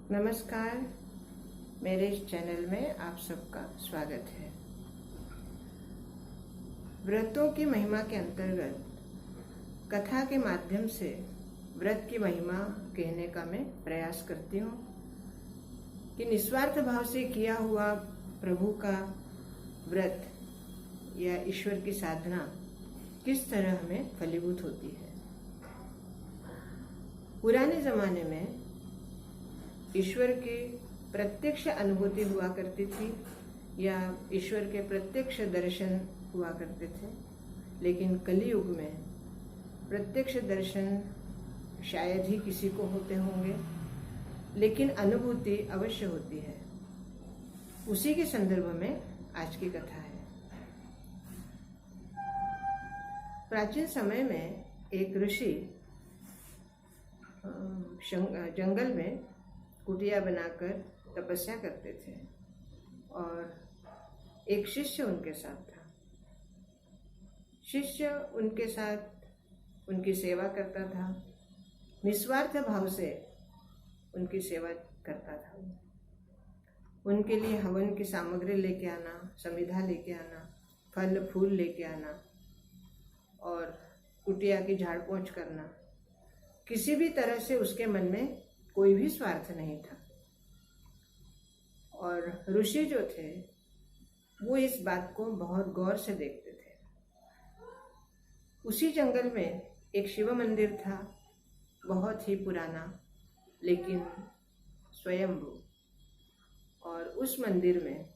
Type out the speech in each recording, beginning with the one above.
नमस्कार, मेरे इस चैनल में आप सबका स्वागत है। व्रतों की महिमा के अंतर्गत कथा के माध्यम से व्रत की महिमा कहने का मैं प्रयास करती हूँ कि निस्वार्थ भाव से किया हुआ प्रभु का व्रत या ईश्वर की साधना किस तरह हमें फलीभूत होती है। पुराने जमाने में ईश्वर की प्रत्यक्ष अनुभूति हुआ करती थी या ईश्वर के प्रत्यक्ष दर्शन हुआ करते थे, लेकिन कलियुग में प्रत्यक्ष दर्शन शायद ही किसी को होते होंगे, लेकिन अनुभूति अवश्य होती है। उसी के संदर्भ में आज की कथा है। प्राचीन समय में एक ऋषि जंगल में कुटिया बनाकर तपस्या करते थे और एक शिष्य उनके साथ था। शिष्य उनके साथ उनकी सेवा करता था, निस्वार्थ भाव से उनकी सेवा करता था। उनके लिए हवन की सामग्री लेके आना, समिधा लेके आना, फल फूल लेके आना और कुटिया की झाड़ पोंछ करना, किसी भी तरह से उसके मन में कोई भी स्वार्थ नहीं था। और ऋषि जो थे वो इस बात को बहुत गौर से देखते थे। उसी जंगल में एक शिव मंदिर था, बहुत ही पुराना लेकिन स्वयंभू। और उस मंदिर में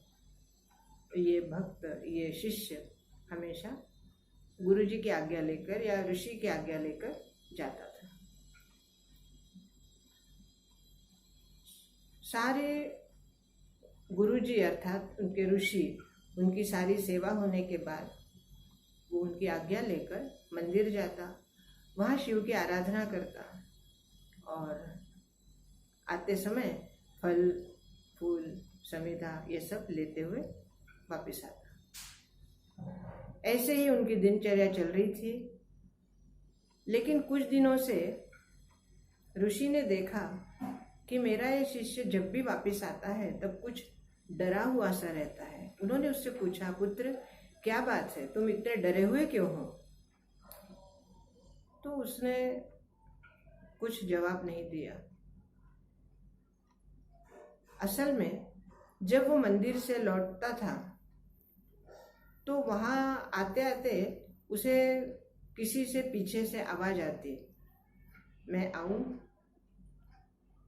ये भक्त, ये शिष्य हमेशा गुरुजी की आज्ञा लेकर या ऋषि की आज्ञा लेकर जाता था। सारे गुरुजी अर्थात उनके ऋषि, उनकी सारी सेवा होने के बाद वो उनकी आज्ञा लेकर मंदिर जाता, वहाँ शिव की आराधना करता और आते समय फल फूल समिधा ये सब लेते हुए वापस आता। ऐसे ही उनकी दिनचर्या चल रही थी। लेकिन कुछ दिनों से ऋषि ने देखा कि मेरा ये शिष्य जब भी वापस आता है तब कुछ डरा हुआ सा रहता है। उन्होंने उससे पूछा, पुत्र क्या बात है, तुम इतने डरे हुए क्यों हो? तो उसने कुछ जवाब नहीं दिया। असल में जब वो मंदिर से लौटता था तो वहां आते आते उसे किसी से पीछे से आवाज आती, मैं आऊं।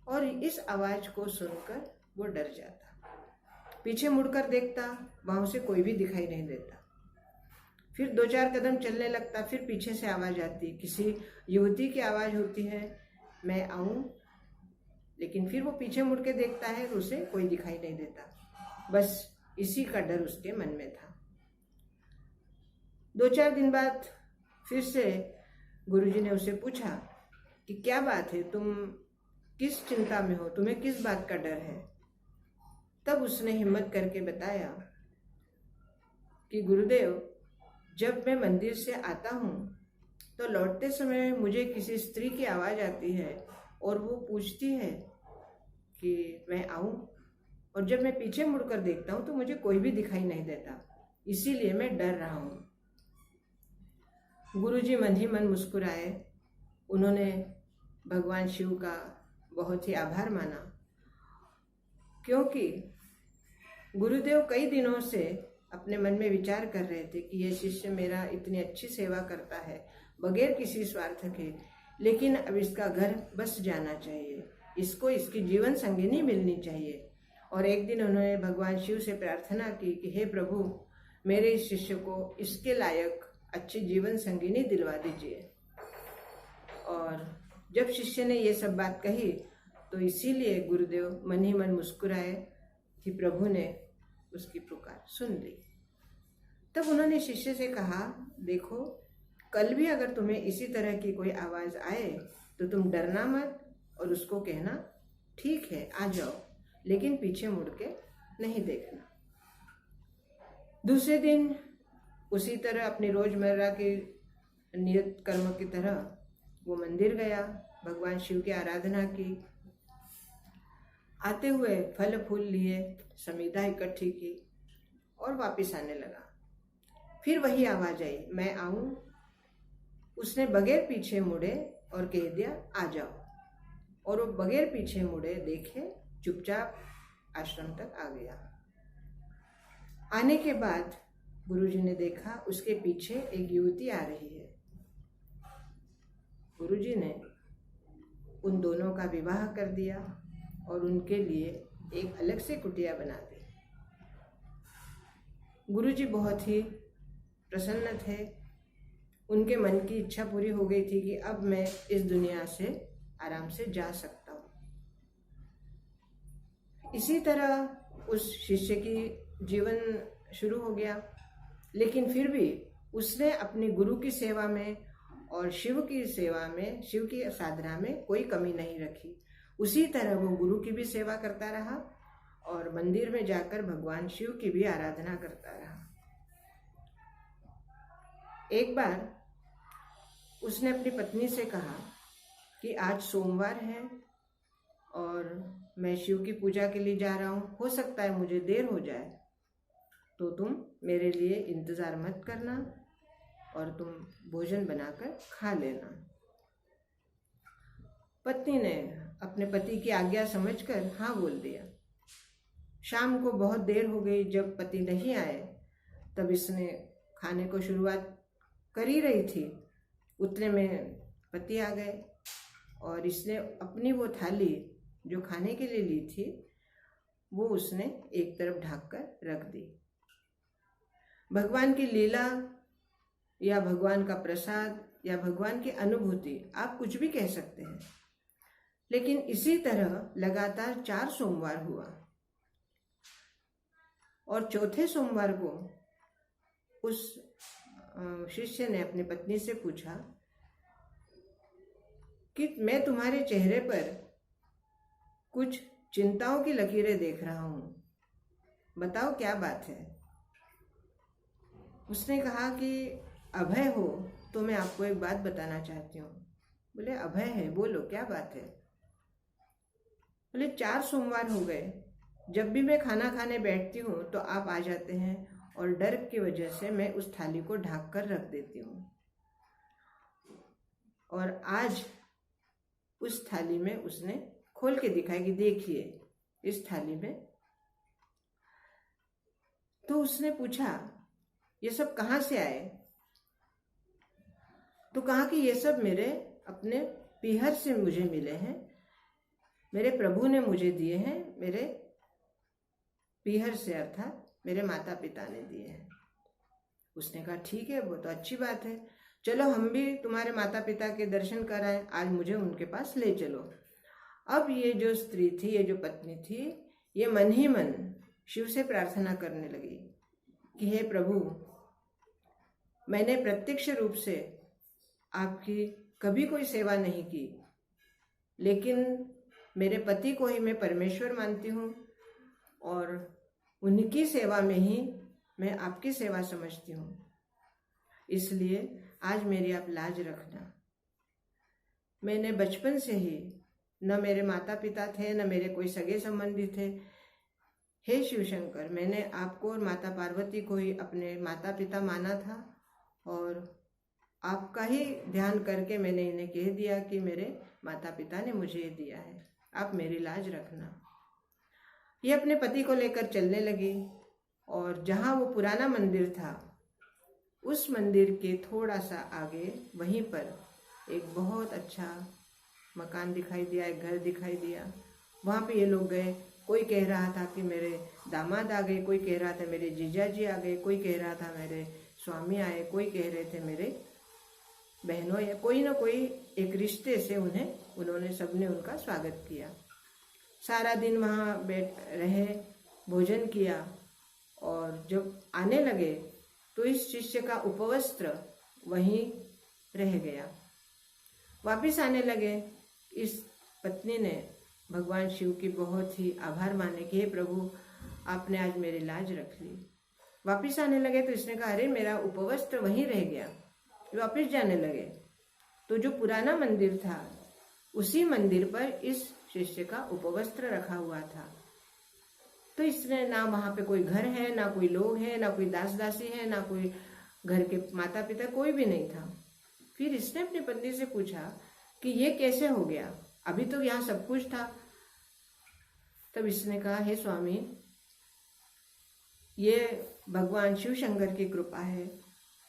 और इस आवाज को सुनकर वो डर जाता, पीछे मुड़कर देखता, वहां से कोई भी दिखाई नहीं देता। फिर 2-4 कदम चलने लगता, फिर पीछे से आवाज आती, किसी युवती की आवाज होती है, मैं आऊं। लेकिन फिर वो पीछे मुड़ के देखता है, उसे कोई दिखाई नहीं देता। बस इसी का डर उसके मन में था। 2-4 दिन बाद फिर से गुरुजी ने उसे पूछा कि क्या बात है, तुम किस चिंता में हो, तुम्हें किस बात का डर है? तब उसने हिम्मत करके बताया कि गुरुदेव, जब मैं मंदिर से आता हूँ तो लौटते समय मुझे किसी स्त्री की आवाज आती है और वो पूछती है कि मैं आऊं, और जब मैं पीछे मुड़कर देखता हूँ तो मुझे कोई भी दिखाई नहीं देता, इसीलिए मैं डर रहा हूँ। गुरुजी मन ही मन मुस्कुराए। उन्होंने भगवान शिव का बहुत ही आभार माना, क्योंकि गुरुदेव कई दिनों से अपने मन में विचार कर रहे थे कि यह शिष्य मेरा इतनी अच्छी सेवा करता है बगैर किसी स्वार्थ के, लेकिन अब इसका घर बस जाना चाहिए, इसको इसकी जीवन संगिनी मिलनी चाहिए। और एक दिन उन्होंने भगवान शिव से प्रार्थना की कि हे प्रभु, मेरे इस शिष्य को इसके लायक अच्छी जीवन संगिनी दिलवा दीजिए। और जब शिष्य ने ये सब बात कही तो इसीलिए गुरुदेव मन ही मन मुस्कुराए कि प्रभु ने उसकी पुकार सुन ली। तब उन्होंने शिष्य से कहा, देखो, कल भी अगर तुम्हें इसी तरह की कोई आवाज आए तो तुम डरना मत और उसको कहना, ठीक है आ जाओ, लेकिन पीछे मुड़ के नहीं देखना। दूसरे दिन उसी तरह अपनी रोजमर्रा के नियत कर्म की तरह वो मंदिर गया, भगवान शिव की आराधना की। आते हुए फल फूल लिए, समीधा इकट्ठी की और वापस आने लगा। फिर वही आवाज आई, मैं आऊं। उसने बगैर पीछे मुड़े और कह दिया, आ जाओ। और वो बगैर पीछे मुड़े देखे चुपचाप आश्रम तक आ गया। आने के बाद गुरुजी ने देखा उसके पीछे एक युवती आ रही है। गुरुजी ने उन दोनों का विवाह कर दिया और उनके लिए एक अलग से कुटिया बना दी। गुरुजी बहुत ही प्रसन्न थे। उनके मन की इच्छा पूरी हो गई थी कि अब मैं इस दुनिया से आराम से जा सकता हूँ। इसी तरह उस शिष्य की जीवन शुरू हो गया, लेकिन फिर भी उसने अपने गुरु की सेवा में और शिव की सेवा में, शिव की साधना में कोई कमी नहीं रखी। उसी तरह वो गुरु की भी सेवा करता रहा और मंदिर में जाकर भगवान शिव की भी आराधना करता रहा। एक बार उसने अपनी पत्नी से कहा कि आज सोमवार है और मैं शिव की पूजा के लिए जा रहा हूँ, हो सकता है मुझे देर हो जाए, तो तुम मेरे लिए इंतज़ार मत करना और तुम भोजन बनाकर खा लेना। पत्नी ने अपने पति की आज्ञा समझकर हाँ बोल दिया। शाम को बहुत देर हो गई। जब पति नहीं आए तब इसने खाने को शुरुआत कर ही रही थी, उतने में पति आ गए और इसने अपनी वो थाली जो खाने के लिए ली थी वो उसने एक तरफ ढक कर रख दी। भगवान की लीला या भगवान का प्रसाद या भगवान की अनुभूति, आप कुछ भी कह सकते हैं, लेकिन इसी तरह लगातार 4 सोमवार हुआ और चौथे सोमवार को उस शिष्य ने अपनी पत्नी से पूछा कि मैं तुम्हारे चेहरे पर कुछ चिंताओं की लकीरें देख रहा हूँ, बताओ क्या बात है। उसने कहा कि अभय हो तो मैं आपको एक बात बताना चाहती हूँ। बोले अभय है, बोलो क्या बात है। बोले 4 सोमवार हो गए, जब भी मैं खाना खाने बैठती हूँ तो आप आ जाते हैं और डर की वजह से मैं उस थाली को ढक कर रख देती हूँ। और आज उस थाली में उसने खोल के दिखाया कि देखिए इस थाली में। तो उसने पूछा ये सब कहाँ से आए? तो कहा कि ये सब मेरे अपने पीहर से मुझे मिले हैं, मेरे प्रभु ने मुझे दिए हैं, मेरे पीहर से अर्थात मेरे माता पिता ने दिए हैं। उसने कहा ठीक है, वो तो अच्छी बात है, चलो हम भी तुम्हारे माता पिता के दर्शन कराएं, आज मुझे उनके पास ले चलो। अब ये जो स्त्री थी, ये जो पत्नी थी, ये मन ही मन शिव से प्रार्थना करने लगी कि हे प्रभु, मैंने प्रत्यक्ष रूप से आपकी कभी कोई सेवा नहीं की, लेकिन मेरे पति को ही मैं परमेश्वर मानती हूँ और उनकी सेवा में ही मैं आपकी सेवा समझती हूँ, इसलिए आज मेरी आप लाज रखना। मैंने बचपन से ही, न मेरे माता पिता थे न मेरे कोई सगे संबंधी थे, हे शिव शंकर, मैंने आपको और माता पार्वती को ही अपने माता पिता माना था और आपका ही ध्यान करके मैंने इन्हें कह दिया कि मेरे माता पिता ने मुझे ये दिया है, आप मेरी लाज रखना। ये अपने पति को लेकर चलने लगी और जहाँ वो पुराना मंदिर था उस मंदिर के थोड़ा सा आगे वहीं पर एक बहुत अच्छा मकान दिखाई दिया, एक घर दिखाई दिया। वहाँ पे ये लोग गए, कोई कह रहा था कि मेरे दामाद आ गए, कोई कह रहा था मेरे जीजा जी आ गए, कोई कह रहा था मेरे स्वामी आए, कोई कह रहे थे मेरे बहनों, या कोई ना कोई एक रिश्ते से उन्होंने सबने उनका स्वागत किया। सारा दिन वहाँ बैठ रहे, भोजन किया और जब आने लगे तो इस शिष्य का उपवस्त्र वहीं रह गया। वापिस आने लगे, इस पत्नी ने भगवान शिव की बहुत ही आभार माने कि हे प्रभु, आपने आज मेरी लाज रख ली। वापिस आने लगे तो इसने कहा अरे मेरा उपवस्त्र वहीं रह गया। वापिस जाने लगे तो जो पुराना मंदिर था उसी मंदिर पर इस शिष्य का उपवस्त्र रखा हुआ था। तो इसने ना वहां पे कोई घर है, ना कोई लोग है, ना कोई दास दासी है, ना कोई घर के माता पिता, कोई भी नहीं था। फिर इसने अपनी पत्नी से पूछा कि ये कैसे हो गया, अभी तो यहाँ सब कुछ था। तब इसने कहा, हे स्वामी, ये भगवान शिव शंकर की कृपा है।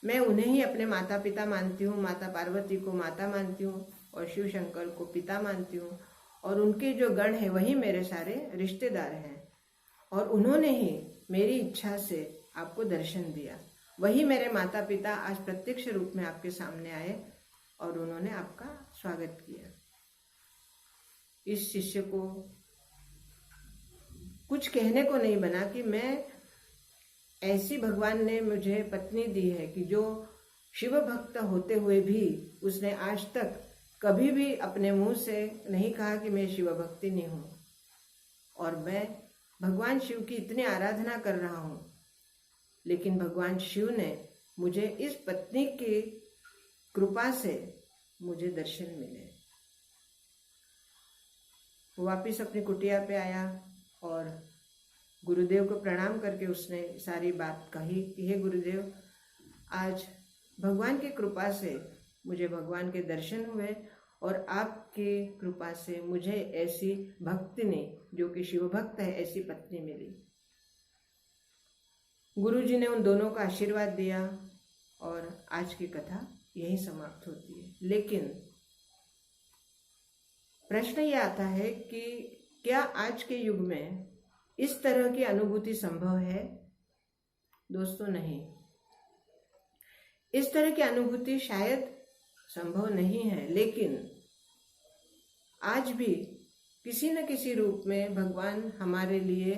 मैं उन्हें ही अपने माता पिता मानती हूँ, माता पार्वती को माता मानती हूँ और शिव शंकर को पिता मानती हूँ, और उनके जो गण हैं वही मेरे सारे रिश्तेदार हैं, और उन्होंने ही मेरी इच्छा से आपको दर्शन दिया। वही मेरे माता पिता आज प्रत्यक्ष रूप में आपके सामने आए और उन्होंने आपका स्वागत किया। इस शिष्य को कुछ कहने को नहीं बना कि मैं ऐसी भगवान ने मुझे पत्नी दी है कि जो शिव भक्त होते हुए भी उसने आज तक कभी भी अपने मुंह से नहीं कहा कि मैं शिव भक्ति नहीं हूँ, और मैं भगवान शिव की इतनी आराधना कर रहा हूँ, लेकिन भगवान शिव ने मुझे इस पत्नी की कृपा से मुझे दर्शन मिले। वो वापिस अपनी कुटिया पे आया और गुरुदेव को प्रणाम करके उसने सारी बात कही कि हे गुरुदेव, आज भगवान की कृपा से मुझे भगवान के दर्शन हुए और आपकी कृपा से मुझे ऐसी भक्तिनी जो कि शिव भक्त है ऐसी पत्नी मिली। गुरुजी ने उन दोनों का आशीर्वाद दिया और आज की कथा यही समाप्त होती है। लेकिन प्रश्न ये आता है कि क्या आज के युग में इस तरह की अनुभूति संभव है? दोस्तों, नहीं। इस तरह की अनुभूति शायद संभव नहीं है, लेकिन आज भी किसी न किसी रूप में भगवान हमारे लिए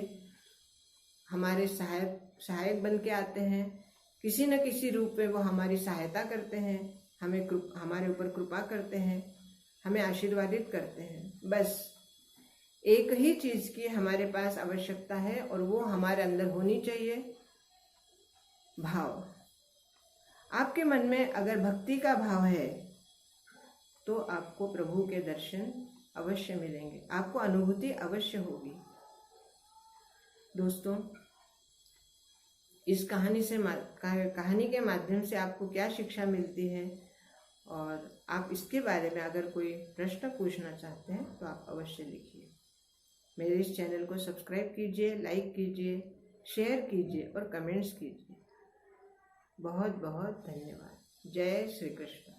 हमारे सहायक बन के आते हैं। किसी न किसी रूप में वो हमारी सहायता करते हैं, हमारे ऊपर कृपा करते हैं, हमें आशीर्वादित करते हैं। बस एक ही चीज की हमारे पास आवश्यकता है और वो हमारे अंदर होनी चाहिए, भाव। आपके मन में अगर भक्ति का भाव है तो आपको प्रभु के दर्शन अवश्य मिलेंगे, आपको अनुभूति अवश्य होगी। दोस्तों, इस कहानी के माध्यम से आपको क्या शिक्षा मिलती है, और आप इसके बारे में अगर कोई प्रश्न पूछना चाहते हैं तो आप अवश्य लिखिए। मेरे इस चैनल को सब्सक्राइब कीजिए, लाइक कीजिए, शेयर कीजिए और कमेंट्स कीजिए। बहुत बहुत धन्यवाद। जय श्री कृष्ण।